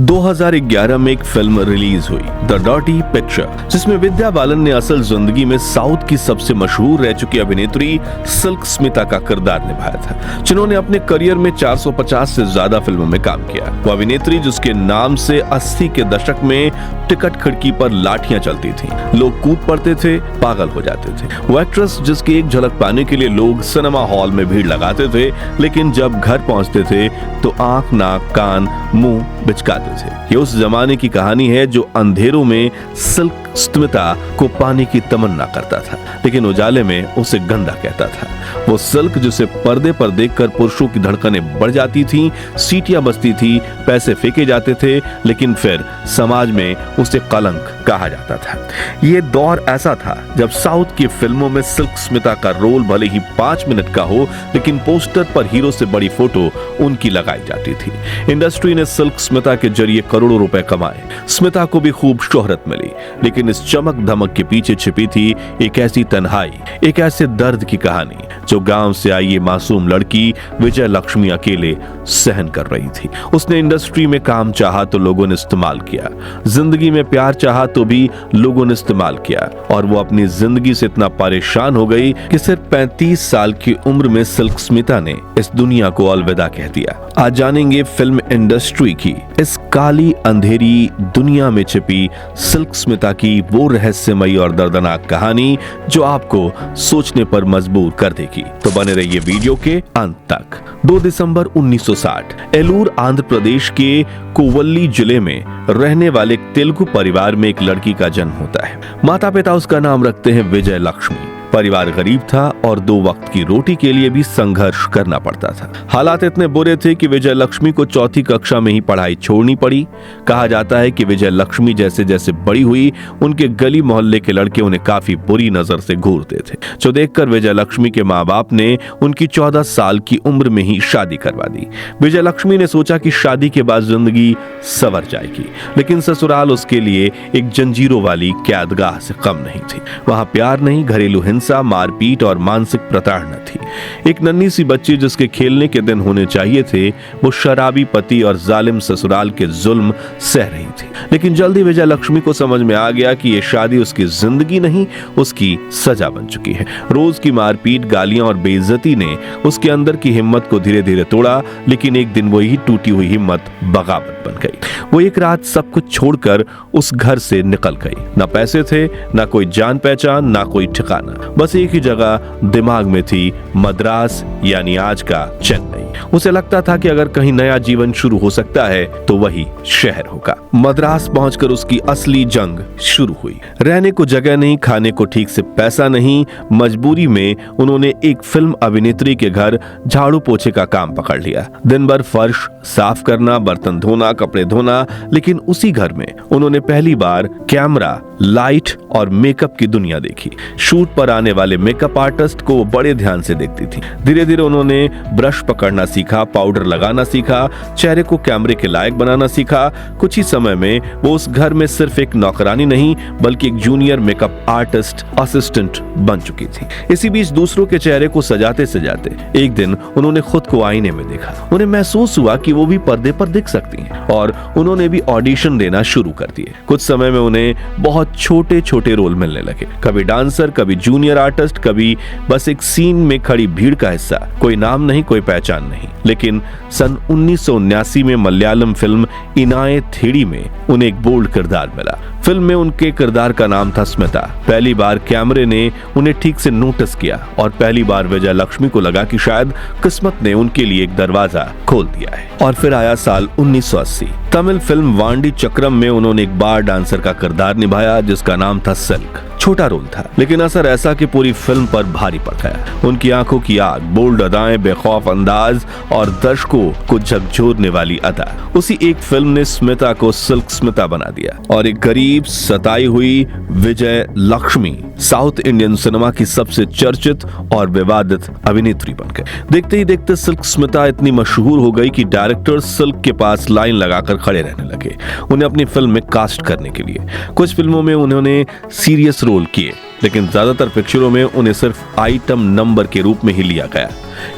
2011 में एक film release हुई द डर्टी पिक्चर, जिसमें विद्या बालन ने असल जिंदगी में साउथ की सबसे मशहूर रह चुकी अभिनेत्री सिल्क स्मिता का किरदार निभाया था, जिन्होंने अपने करियर में 450 से ज्यादा फिल्मों में काम किया। वो अभिनेत्री जिसके नाम से 80 के दशक में टिकट खिड़की पर लाठियां चलती थी, लोग कूद पड़ते थे, पागल हो जाते थे। वो एक्ट्रेस जिसकी एक झलक पाने के लिए लोग सिनेमा हॉल में भीड़ लगाते थे, लेकिन जब घर पहुंचते थे तो आंख, नाक, कान, मुंह बिचकाते थे। ये उस जमाने की कहानी है जो अंधेरों में सिल्क स्मिता को पाने की तमन्ना करता था, लेकिन उजाले में उसे गंदा कहता था। वो सिल्क जिसे पर्दे पर देखकर पुरुषों की धड़कनें बढ़ जाती थीं, सीटियां बजती थी, पैसे फेंके जाते थे, लेकिन फिर समाज में उसे कलंक कहा जाता था। ये दौर ऐसा था जब साउथ की फिल्मों में सिल्क स्मिता का रोल भले ही 5 मिनट का हो, लेकिन पोस्टर पर हीरो से बड़ी फोटो उनकी लगाई जाती थी। इंडस्ट्री ने सिल्क स्मिता के जरिए करोड़ों रुपए कमाए। स्मिता को भी खूब शोहरत मिली, लेकिन इस चमक धमक के पीछे छिपी थी एक ऐसी तन्हाई, एक ऐसे दर्द की कहानी जो गांव से आई ये मासूम लड़की विजय लक्ष्मी अकेले सहन कर रही थी। उसने इंडस्ट्री में काम चाहा तो लोगों ने इस्तेमाल किया, जिंदगी में प्यार चाहा तो भी लोगों ने इस्तेमाल किया, और वो अपनी जिंदगी से इतना परेशान हो गई कि सिर्फ 35 साल की उम्र में सिल्क स्मिता ने इस दुनिया को अलविदा कह दिया। आज जानेंगे फिल्म इंडस्ट्री की इस काली अंधेरी दुनिया में छिपी सिल्क स्मिता की वो रहस्यमयी और दर्दनाक कहानी जो आपको सोचने पर मजबूर कर देगी। तो बने रहिए वीडियो के अंत तक। 2 दिसंबर 1960 एलूर आंध्र प्रदेश के कोवल्ली जिले में रहने वाले तेलुगु परिवार में एक लड़की का जन्म होता है। माता पिता उसका नाम रखते हैं विजय लक्ष्मी। परिवार गरीब था और 2 वक्त की रोटी के लिए भी संघर्ष करना पड़ता था। हालात इतने बुरे थे कि विजय लक्ष्मी को 4th कक्षा में ही पढ़ाई छोड़नी पड़ी। कहा जाता है कि विजय लक्ष्मी जैसे जैसे बड़ी हुई, उनके गली मोहल्ले के लड़के उन्हें काफी बुरी नजर से घूरते थे, जो देखकर विजय लक्ष्मी के माँ बाप ने उनकी 14 साल की उम्र में ही शादी करवा दी। विजय लक्ष्मी ने सोचा कि शादी के बाद जिंदगी संवर जाएगी, लेकिन ससुराल उसके लिए एक जंजीरों वाली कैदगाह से कम नहीं थी। वहां प्यार नहीं, घरेलू मारपीट और मानसिक प्रताड़ना थी। एक नन्ही सी बच्ची जिसके खेलने के दिन होने चाहिए थे, वो शराबी पति और जालिम ससुराल के जुल्म सह रही थी। लेकिन जल्दी विजय लक्ष्मी को समझ में आ गया कि ये शादी उसकी जिंदगी नहीं, उसकी सजा बन चुकी है। रोज की मारपीट, गालियां और बेइज्जती ने उसके अंदर की हिम्मत को धीरे धीरे तोड़ा, लेकिन एक दिन वही टूटी हुई हिम्मत बगावत बन गई। वो एक रात सब कुछ छोड़कर उस घर से निकल गई। ना पैसे थे, ना कोई जान पहचान, ना कोई ठिकाना, बस एक ही जगह दिमाग में थी, मद्रास यानी आज का चेन्नई। उसे लगता था कि अगर कहीं नया जीवन शुरू हो सकता है तो वही शहर होगा। मद्रास पहुंचकर उसकी असली जंग शुरू हुई। रहने को जगह नहीं, खाने को ठीक से पैसा नहीं, मजबूरी में उन्होंने एक फिल्म अभिनेत्री के घर झाड़ू पोछे का काम पकड़ लिया। दिन भर फर्श साफ करना, बर्तन धोना, कपड़े धोना, लेकिन उसी घर में उन्होंने पहली बार कैमरा, लाइट और मेकअप की दुनिया देखी। शूट पर आने वाले मेकअप आर्टिस्ट को वो बड़े ध्यान से देखती थी। धीरे धीरे उन्होंने ब्रश पकड़ना सीखा, पाउडर लगाना सीखा, चेहरे को कैमरे के लायक बनाना सीखा। कुछ ही समय में वो उस घर में सिर्फ एक नौकरानी नहीं, बल्कि एक जूनियर मेकअप आर्टिस्ट असिस्टेंट बन चुकी थी। इसी बीच दूसरों के चेहरे को सजाते सजाते एक दिन उन्होंने खुद को आईने में देखा। उन्हें महसूस हुआ कि वो भी पर्दे पर दिख सकती हैं, और उन्होंने भी ऑडिशन देना शुरू कर दिए। कुछ समय में उन्हें बहुत छोटे छोटे रोल मिलने लगे, कभी डांसर, कभी जूनियर आर्टिस्ट, कभी बस एक सीन में खड़ी भीड़ का हिस्सा। कोई नाम नहीं, कोई पहचान नहीं। लेकिन सन 1979 में मलयालम फिल्म इनाये थेड़ी में उन्हें एक बोल्ड किरदार मिला। फिल्म में उनके किरदार का नाम था स्मिता। पहली बार कैमरे ने उन्हें ठीक से नोटिस किया, और पहली बार विजय लक्ष्मी को लगा कि शायद किस्मत ने उनके लिए एक दरवाजा खोल दिया है। और फिर आया साल 1980। तमिल फिल्म वांडी चक्रम में उन्होंने एक बार डांसर का किरदार निभाया जिसका नाम था सिल्क। छोटा रोल था, लेकिन असर ऐसा कि पूरी फिल्म पर भारी पड़ गया। उनकी आंखों की आग, बोल्ड अदाएं, बेखौफ अंदाज और दर्शकों को झकझोरने वाली अदा, उसी एक फिल्म ने स्मिता को सिल्क स्मिता बना दिया, और एक गरीब सताई हुई विजय लक्ष्मी साउथ इंडियन सिनेमा की सबसे चर्चित और विवादित अभिनेत्री बन गई। देखते ही देखते सिल्क स्मिता इतनी मशहूर हो गई कि डायरेक्टर सिल्क के पास लाइन लगाकर खड़े रहने लगे उन्हें अपनी फिल्म में कास्ट करने के लिए। कुछ फिल्मों में उन्होंने सीरियस रोल किए, लेकिन ज्यादातर पिक्चरों में उन्हें सिर्फ आइटम नंबर के रूप में ही लिया गया।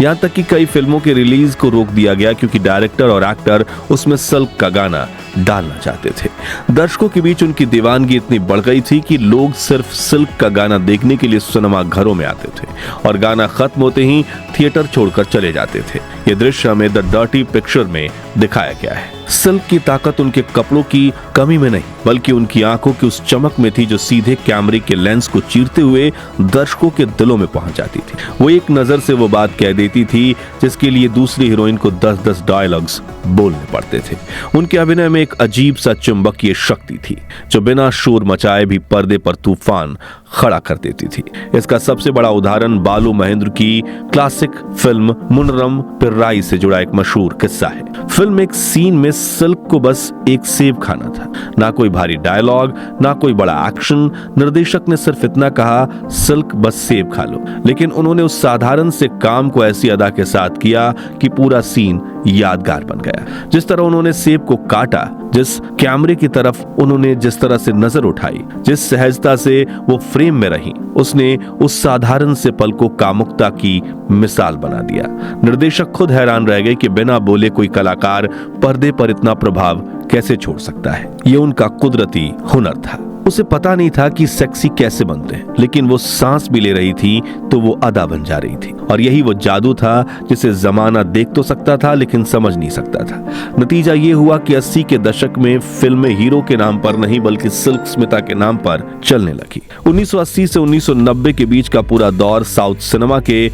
यहाँ तक कि कई फिल्मों के रिलीज को रोक दिया गया क्योंकि डायरेक्टर और एक्टर उसमें सिल्क का गाना डालना चाहते थे। दर्शकों के बीच उनकी दीवानगी इतनी बढ़ गई थी कि लोग सिर्फ सिल्क का गाना देखने के लिए सिनेमा घरों में आते थे और गाना खत्म होते ही थिएटर छोड़कर चले जाते थे। यह दृश्य हमें द डर्टी पिक्चर में दिखाया गया है। सिल्क की ताकत उनके कपड़ों की कमी में नहीं बल्कि उनकी आंखों की उस चमक में थी जो सीधे कैमरे के लेंस को चीरते हुए दर्शकों के दिलों में पहुंच जाती थी। वो एक नजर से वो बात कह देती थी जिसके लिए दूसरी हीरोइन को 10-10 डायलॉग्स बोलने पड़ते थे। उनके अभिनय में एक अजीब सा चुंबकीय शक्ति थी जो बिना शोर मचाए भी पर्दे पर तूफान खड़ा कर देती थी। इसका सबसे बड़ा उदाहरण बालू महेंद्र की क्लासिक फिल्म मुन्नरम पिर्राई से जुड़ा एक मशहूर किस्सा है। फिल्म एक सीन में सिल्क को बस एक सेब खाना था, ना कोई भारी डायलॉग, ना कोई बड़ा एक्शन। निर्देशक ने सिर्फ इतना कहा, सिल्क बस सेब खा लो, लेकिन उन्होंने उस साधारण से काम को ऐसी अदा के साथ किया कि पूरा सीन यादगार बन गया। जिस तरह उन्होंने सेब को काटा, जिस कैमरे की तरफ उन्होंने जिस तरह से नजर उठाई, जिस सहजता से वो फ्रेम में रही, उसने उस साधारण से पल को कामुकता की मिसाल बना दिया। निर्देशक खुद हैरान रह गए कि बिना बोले कोई कलाकार पर्दे पर इतना प्रभाव कैसे छोड़ सकता है। ये उनका कुदरती हुनर था। उसे पता नहीं था कि सेक्सी कैसे बनते हैं, लेकिन वो सांस भी ले रही थी तो वो अदा बन जा रही थी। और यही वो जादू था जिसे जमाना देख तो सकता था लेकिन समझ नहीं सकता था। नतीजा ये हुआ कि 80 के दशक में फिल्में हीरो के नाम पर नहीं बल्कि सिल्क स्मिता के नाम पर चलने लगी। 1980 से 1990 के बीच का पूरा दौर साउथ सिनेमा के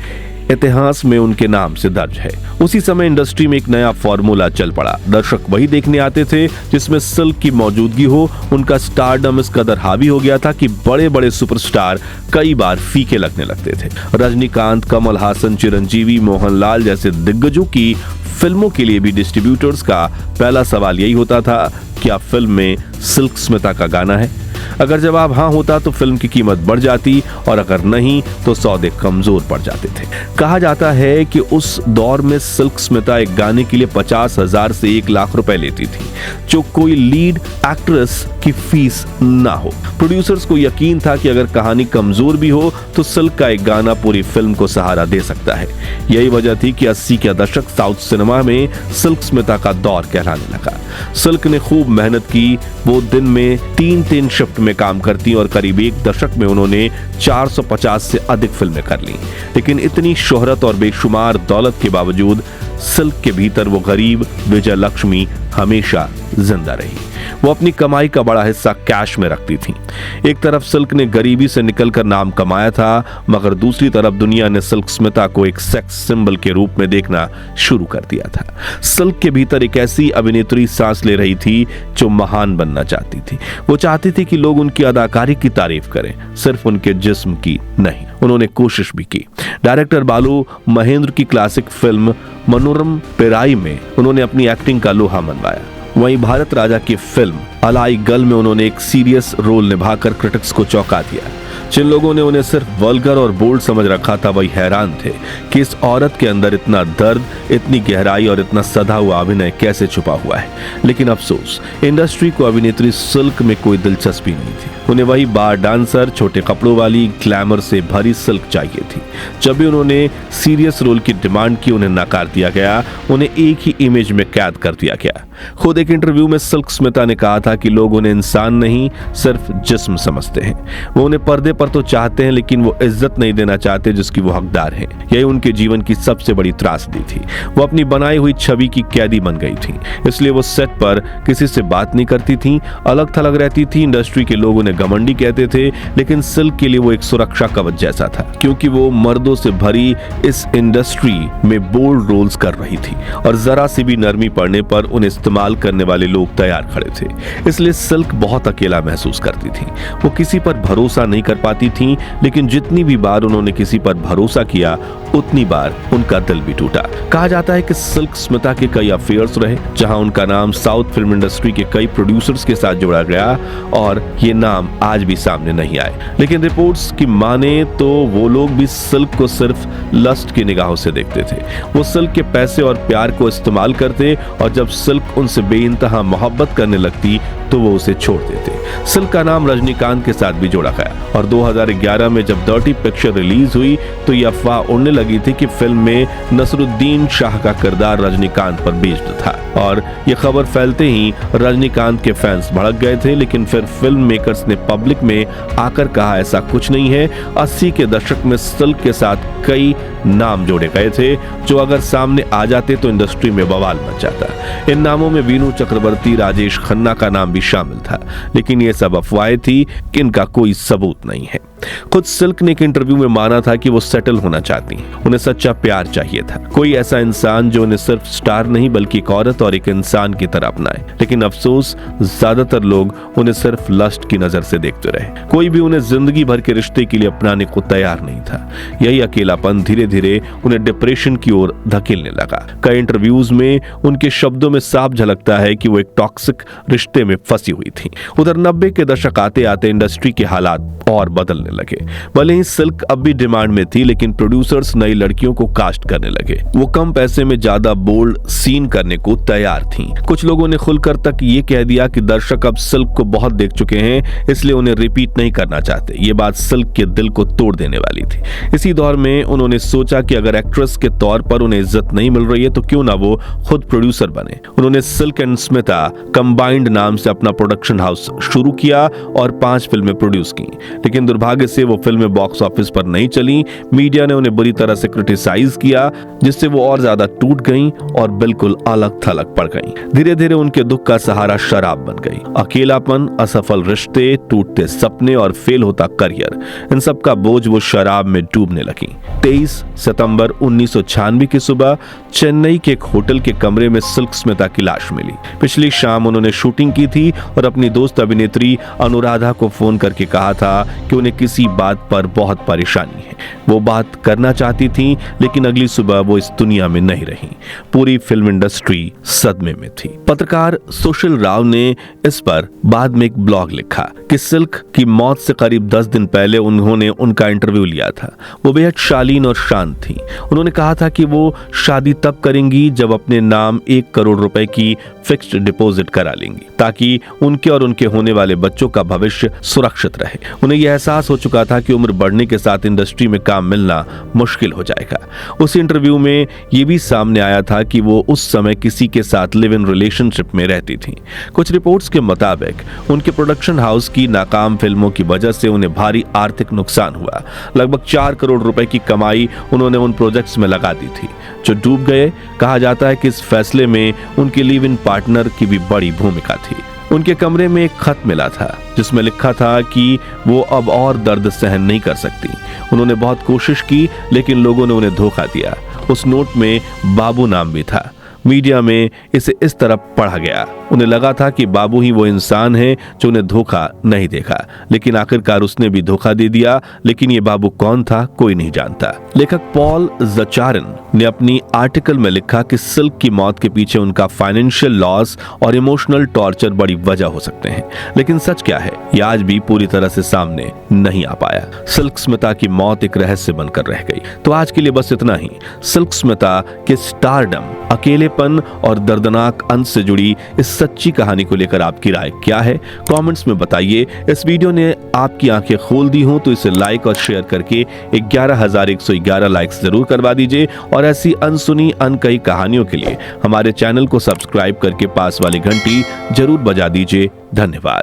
इतिहास में उनके नाम से दर्ज है। उसी समय इंडस्ट्री में एक नया फॉर्मूला चल पड़ा। दर्शक वही देखने आते थे जिसमें सिल्क की मौजूदगी हो। उनका स्टारडम इस कदर हावी हो गया था कि बड़े बड़े सुपरस्टार कई बार फीके लगने लगते थे। रजनीकांत, कमल हासन, चिरंजीवी, मोहनलाल जैसे दिग्गजों की फिल्मों के लिए भी डिस्ट्रीब्यूटर्स का पहला सवाल यही होता था, क्या फिल्म में सिल्क स्मिता का गाना है? अगर जवाब हाँ होता तो फिल्म की कीमत बढ़ जाती और अगर नहीं तो सौदे कमजोर पड़ जाते थे। कहा जाता है कि उस दौर में सिल्क स्मिता एक गाने के लिए 50,000 से 1 लाख रुपए लेती थी, जो कोई लीड एक्ट्रेस की फीस ना हो। प्रोड्यूसर्स को यकीन था कि अगर कहानी कमजोर भी हो तो सिल्क का एक गाना पूरी फिल्म को सहारा दे सकता है। यही वजह थी कि 80 के दशक साउथ सिनेमा में सिल्क स्मिता का दौर कहलाने लगा। सिल्क ने खूब मेहनत की। वो दिन में 3 शिफ्ट में काम करती और करीब 1 दशक में उन्होंने 450 से अधिक फिल्में कर ली। लेकिन इतनी शोहरत और बेशुमार दौलत के बावजूद सिल्क के भीतर वो गरीब विजय लक्ष्मी हमेशा जिंदा रही। वो अपनी कमाई का बड़ा हिस्सा कैश में रखती थी। एक तरफ सिल्क ने गरीबी से निकलकर नाम कमाया था, मगर दूसरी तरफ दुनिया ने सिल्क स्मिता को एक सेक्स सिंबल के रूप में देखना शुरू कर दिया था। सिल्क के भीतर एक ऐसी अभिनेत्री सांस ले रही थी जो महान बनना चाहती थी। वो चाहती थी कि लोग उनकी अदाकारी की तारीफ करें, सिर्फ उनके जिस्म की नहीं। उन्होंने कोशिश भी की। डायरेक्टर बालू महेंद्र की क्लासिक फिल्म मुन्नरम पिराई में उन्होंने अपनी एक्टिंग का लोहा मनवाया। वहीं भारत राजा की फिल्म अलाई गल में उन्होंने एक सीरियस रोल निभाकर क्रिटिक्स को चौंका दिया। जिन लोगों ने उन्हें सिर्फ वल्गर और बोल्ड समझ रखा था वही हैरान थे कि इस औरत के अंदर इतना दर्द, इतनी गहराई और इतना सधा हुआ अभिनय कैसे छुपा हुआ है। लेकिन अफसोस, इंडस्ट्री को अभिनेत्री सिल्क में कोई दिलचस्पी नहीं थी। उन्हें वही बार डांसर, छोटे कपड़ों वाली, ग्लैमर से भरी सिल्क चाहिए थी। जब भी उन्होंने सीरियस रोल की डिमांड की, उन्हें नकार दिया गया। उन्हें एक ही इमेज में कैद कर दिया गया। खुद एक इंटरव्यू में सिल्क स्मिता ने कहा था कि लोग उन्हें इंसान नहीं, सिर्फ जिस्म समझते हैं। वो उन्हें पर्दे पर तो चाहते हैं लेकिन वो इज्जत नहीं देना चाहते जिसकी वो हकदार हैं। यही उनके जीवन की सबसे बड़ी त्रासदी थी। वो अपनी बनाई हुई छवि की कैदी बन गई थी, इसलिए वो सेट पर किसी से बात नहीं करती थी, अलग थलग रहती थी। इंडस्ट्री के लोग उन्हें घमंडी कहते थे, लेकिन सिल्क के लिए वो एक सुरक्षा कवच जैसा था, क्योंकि वो मर्दों से भरी इस इंडस्ट्री में बोल्ड रोल्स कर रही थी और जरा सी भी नरमी पड़ने पर उन्हें इस्तेमाल करने वाले लोग तैयार खड़े थे। इसलिए सिल्क बहुत अकेला महसूस करती थी। वो किसी पर भरोसा नहीं कर पाती थी, लेकिन जितनी भी बार उन्होंने किसी पर भरोसा किया उतनी बार उनका दिल भी टूटा। कहा जाता है कि सिल्क स्मिता के कई अफेयर्स रहे, जहां उनका नाम साउथ फिल्म इंडस्ट्री के कई प्रोड्यूसर्स के साथ जोड़ा गया और ये नाम आज भी सामने नहीं आए। लेकिन रिपोर्ट्स की माने तो वो लोग भी सिल्क को सिर्फ लस्ट की निगाहों से देखते थे। वो सिल्क के पैसे और प्यार को इस्तेमाल करते और जब सिल्क उनसे बेइंतहा मोहब्बत करने लगती तो वो उसे छोड़ देते। सिल्क का नाम रजनीकांत के साथ भी जोड़ा गया और 2011 में जब डर्टी पिक्चर रिलीज हुई तो ये अफवाह उड़ने लगी थी कि फिल्म में नसरुद्दीन शाह का किरदार रजनीकांत पर बेस्ड था और ये खबर फैलते ही रजनीकांत के फैंस भड़क गए थे। लेकिन फिर फिल्म मेकर्स ने पब्लिक में आकर कहा ऐसा कुछ नहीं है। 80 के दशक में सिल्क के साथ कई नाम जोड़े गए थे जो अगर सामने आ जाते तो इंडस्ट्री में बवाल मच जाता। इन नामों में वीनू चक्रवर्ती, राजेश खन्ना का नाम भी शामिल था, लेकिन ये सब अफवाहें थी कि इनका कोई सबूत नहीं है। खुद सिल्क ने एक इंटरव्यू में माना था कि वो सेटल होना चाहती हैं, उन्हें सच्चा प्यार चाहिए था, कोई ऐसा इंसान जो उन्हें सिर्फ स्टार नहीं बल्कि एक औरत और एक इंसान की तरह अपनाए। लेकिन अफसोस ज्यादातर लोग उन्हें सिर्फ लस्ट की नजर से देखते रहे, कोई भी उन्हें जिंदगी भर के रिश्ते के लिए अपनाने को तैयार नहीं था। यही अकेलापन धीरे धीरे उन्हें डिप्रेशन की ओर धकेलने लगा। कई इंटरव्यूज में उनके शब्दों में साफ झलकता है कि वो एक टॉक्सिक रिश्ते में फंसी हुई थी। उधर 90 के दशक आते आते इंडस्ट्री के हालात और बदलने लगे। भले ही सिल्क अब भी डिमांड में थी, लेकिन प्रोड्यूसर्स नई लड़कियों को कास्ट करने लगे। वो कम पैसे में ज्यादा बोल्ड सीन करने को तैयार थीं। कुछ लोगों ने खुलकर तक ये कह दिया कि दर्शक अब सिल्क को बहुत देख चुके हैं, इसलिए उन्हें रिपीट नहीं करना चाहते। ये बात सिल्क के दिल को तोड़ देने वाली थी। इसी दौर में उन्होंने सोचा कि अगर एक्ट्रेस के तौर पर उन्हें इज्जत नहीं मिल रही है तो क्यों ना वो खुद प्रोड्यूसर बने। उन्होंने सिल्क एंड स्मिता कंबाइंड नाम से अपना प्रोडक्शन हाउस शुरू किया और 5 फिल्में प्रोड्यूस की, लेकिन दुर्भाग्य से वो फिल्में बॉक्स ऑफिस पर नहीं चली। मीडिया ने उन्हें बुरी तरह से क्रिटिसाइज किया, जिससे वो और ज्यादा टूट गईं और बिल्कुल अलग थलग पड़ गईं। धीरे धीरे उनके दुख का सहारा शराब बन गई। अकेलापन, असफल रिश्ते, टूटते सपने और फेल होता करियर, इन सब का बोझ वो शराब में डूबने लगी। 23 सितंबर 1996 की सुबह चेन्नई के एक होटल के कमरे में सिल्क स्मिता की लाश मिली। पिछली शाम उन्होंने शूटिंग की थी और अपनी दोस्त अभिनेत्री अनुराधा को फोन करके कहा था कि उन्हें किसी बात पर बहुत परेशानी है। वो बात करना चाहती थी, लेकिन अगली सुबह वो इस दुनिया में नहीं रही। पूरी फिल्म इंडस्ट्री सदमे में थी। पत्रकार सुशील राव ने इस पर बाद में एक ब्लॉग लिखा कि सिल्क की मौत से करीब 10 दिन पहले उन्होंने उनका इंटरव्यू लिया था। वो बेहद शालीन और शांत थी। उन्होंने कहा था कि वो शादी तब करेंगी जब अपने नाम 1 करोड़ रुपए की फिक्स्ड डिपॉजिट करा लेंगी, ताकि उनके और उनके होने वाले बच्चों का भविष्य सुरक्षित रहे। उन्हें यह एहसास हो चुका था कि उम्र बढ़ने के साथ इंडस्ट्री में काम मिलना मुश्किल हो जाएगा। उस इंटरव्यू में यह भी सामने आया था कि वो उस समय किसी के साथ लिव इन रिलेशनशिप में रहती थी। कुछ रिपोर्ट्स के मुताबिक उनके प्रोडक्शन हाउस की नाकाम फिल्मों की वजह से उन्हें भारी आर्थिक नुकसान हुआ। लगभग 4 करोड़ रुपए की कमाई उन्होंने उन प्रोजेक्ट्स में लगा दी थी जो डूब गए। कहा जाता है कि इस फैसले में उनके लिव इन पार्टनर की भी बड़ी भूमिका थी। उनके कमरे में एक खत मिला था जिसमें लिखा था कि वो अब और दर्द सहन नहीं कर सकती। उन्होंने बहुत कोशिश की, लेकिन लोगों ने उन्हें धोखा दिया। उस नोट में बाबू नाम भी था। मीडिया में इसे इस तरह पढ़ा गया। उन्हें लगा था कि बाबू ही वो इंसान है जो उन्हें धोखा नहीं देगा, लेकिन आखिरकार उसने भी धोखा दे दिया। लेकिन ये बाबू कौन था, कोई नहीं जानता। लेखक पॉल ज़चारिन ने अपनी आर्टिकल में लिखा कि सिल्क की मौत के पीछे उनका फाइनेंशियल लॉस और इमोशनल टॉर्चर बड़ी वजह हो सकते हैं। लेकिन सच क्या है, ये आज भी पूरी तरह से सामने नहीं आ पाया। सिल्क स्मिता की मौत एक रहस्य बनकर रह गई। तो आज के लिए बस इतना ही। सिल्क स्मिता के स्टारडम, अकेलेपन और दर्दनाक अंत से जुड़ी इस सच्ची कहानी को लेकर आपकी राय क्या है, कमेंट्स में बताइए। इस वीडियो ने आपकी आंखें खोल दी हो तो इसे लाइक और शेयर करके 11,111 लाइक्स जरूर करवा दीजिए और ऐसी अनसुनी अनकही कहानियों के लिए हमारे चैनल को सब्सक्राइब करके पास वाली घंटी जरूर बजा दीजिए। धन्यवाद।